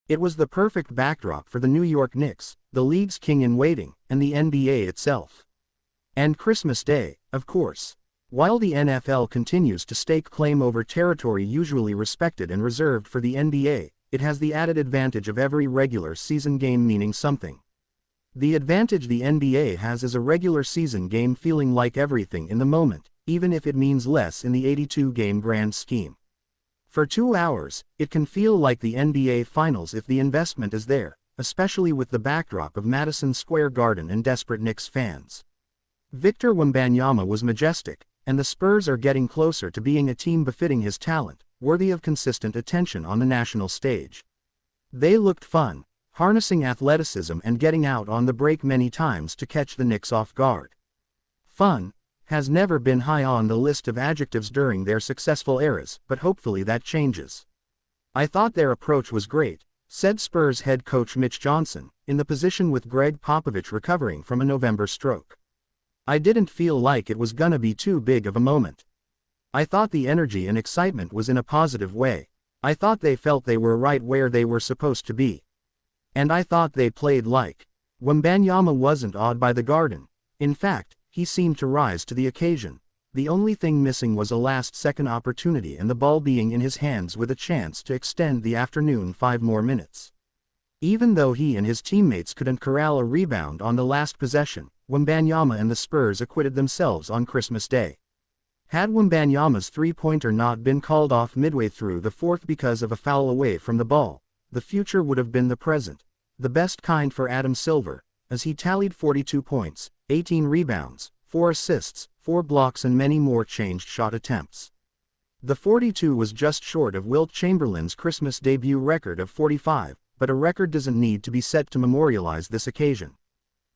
It was the perfect backdrop for the New York Knicks, the league's king-in-waiting, and the NBA itself. And Christmas Day, of course. While the NFL continues to stake claim over territory usually respected and reserved for the NBA, it has the added advantage of every regular season game meaning something. The advantage the NBA has is a regular season game feeling like everything in the moment, even if it means less in the 82-game grand scheme. For 2 hours, it can feel like the NBA Finals if the investment is there, especially with the backdrop of Madison Square Garden and desperate Knicks fans. Victor Wembanyama was majestic, and the Spurs are getting closer to being a team befitting his talent, worthy of consistent attention on the national stage. They looked fun, harnessing athleticism and getting out on the break many times to catch the Knicks off guard. Fun has never been high on the list of adjectives during their successful eras, but hopefully that changes. I thought their approach was great, said Spurs head coach Mitch Johnson, in the position with Greg Popovich recovering from a November stroke. I didn't feel like it was gonna be too big of a moment. I thought the energy and excitement was in a positive way. I thought they felt they were right where they were supposed to be. And I thought they played like. Wembanyama wasn't awed by the Garden. In fact, he seemed to rise to the occasion. The only thing missing was a last-second opportunity and the ball being in his hands with a chance to extend the afternoon 5 more minutes. Even though he and his teammates couldn't corral a rebound on the last possession, Wembanyama and the Spurs acquitted themselves on Christmas Day. Had Wembanyama's three-pointer not been called off midway through the fourth because of a foul away from the ball, the future would have been the present, the best kind for Adam Silver, as he tallied 42 points, 18 rebounds, 4 assists, 4 blocks and many more changed shot attempts. The 42 was just short of Wilt Chamberlain's Christmas debut record of 45, but a record doesn't need to be set to memorialize this occasion.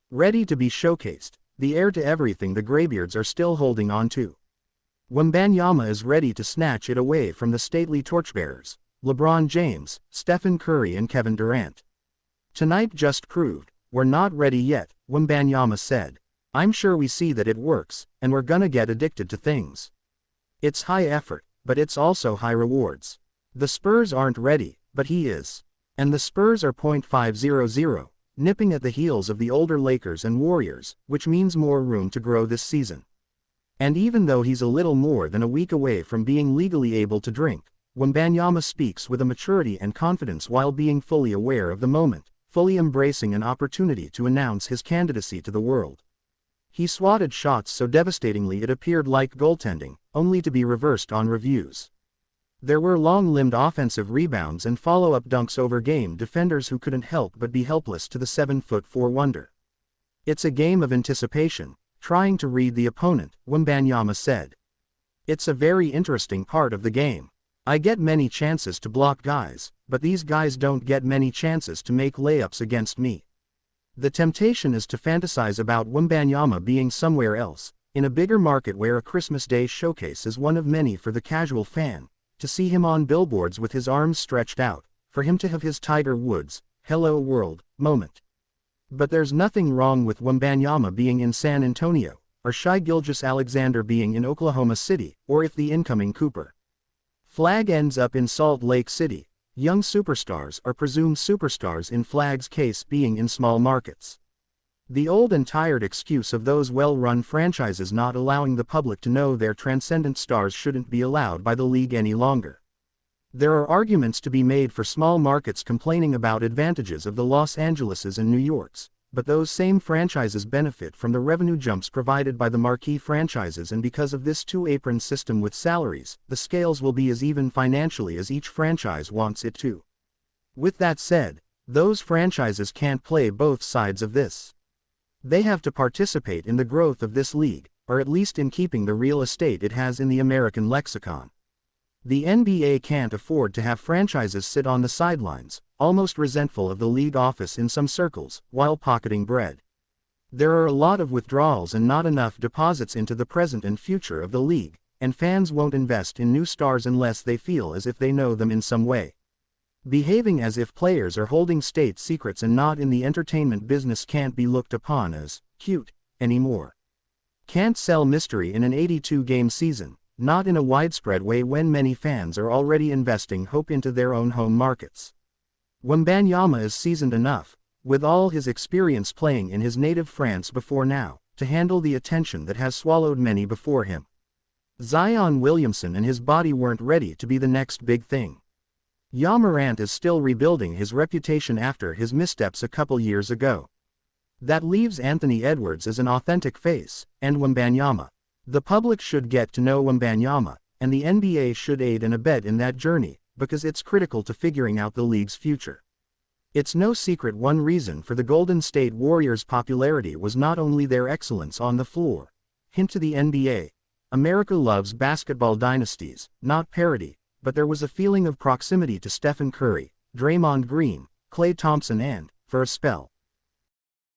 Ready to be showcased, the heir to everything the Graybeards are still holding on to. Wembanyama is ready to snatch it away from the stately torchbearers, LeBron James, Stephen Curry and Kevin Durant. Tonight just proved, we're not ready yet, Wembanyama said. I'm sure we see that it works, and we're gonna get addicted to things. It's high effort, but it's also high rewards. The Spurs aren't ready, but he is. And the Spurs are .500, nipping at the heels of the older Lakers and Warriors, which means more room to grow this season. And even though he's a little more than a week away from being legally able to drink, Wembanyama speaks with a maturity and confidence while being fully aware of the moment, fully embracing an opportunity to announce his candidacy to the world. He swatted shots so devastatingly it appeared like goaltending, only to be reversed on reviews. There were long-limbed offensive rebounds and follow-up dunks over game defenders who couldn't help but be helpless to the 7'4" wonder. It's a game of anticipation, trying to read the opponent, Wembanyama said. It's a very interesting part of the game. I get many chances to block guys, but these guys don't get many chances to make layups against me. The temptation is to fantasize about Wembanyama being somewhere else, in a bigger market where a Christmas Day showcase is one of many for the casual fan, to see him on billboards with his arms stretched out, for him to have his Tiger Woods, hello world, moment. But there's nothing wrong with Wembanyama being in San Antonio, or Shai Gilgeous-Alexander being in Oklahoma City, or if the incoming Cooper Flag ends up in Salt Lake City. Young superstars are presumed superstars in Flag's case being in small markets. The old and tired excuse of those well-run franchises not allowing the public to know their transcendent stars shouldn't be allowed by the league any longer. There are arguments to be made for small markets complaining about advantages of the Los Angeleses and New Yorks, but those same franchises benefit from the revenue jumps provided by the marquee franchises, and because of this two-apron system with salaries, the scales will be as even financially as each franchise wants it to. With that said, those franchises can't play both sides of this. They have to participate in the growth of this league, or at least in keeping the real estate it has in the American lexicon. The NBA can't afford to have franchises sit on the sidelines, almost resentful of the league office in some circles, while pocketing bread. There are a lot of withdrawals and not enough deposits into the present and future of the league, and fans won't invest in new stars unless they feel as if they know them in some way. Behaving as if players are holding state secrets and not in the entertainment business can't be looked upon as cute anymore. Can't sell mystery in an 82-game season, not in a widespread way when many fans are already investing hope into their own home markets. Wembanyama is seasoned enough, with all his experience playing in his native France before now, to handle the attention that has swallowed many before him. Zion Williamson and his body weren't ready to be the next big thing. Ja Morant is still rebuilding his reputation after his missteps a couple years ago. That leaves Anthony Edwards as an authentic face, and Wembanyama. The public should get to know Wembanyama, and the NBA should aid and abet in that journey, because it's critical to figuring out the league's future. It's no secret one reason for the Golden State Warriors' popularity was not only their excellence on the floor. Hint to the NBA. America loves basketball dynasties, not parody, but there was a feeling of proximity to Stephen Curry, Draymond Green, Klay Thompson and, for a spell,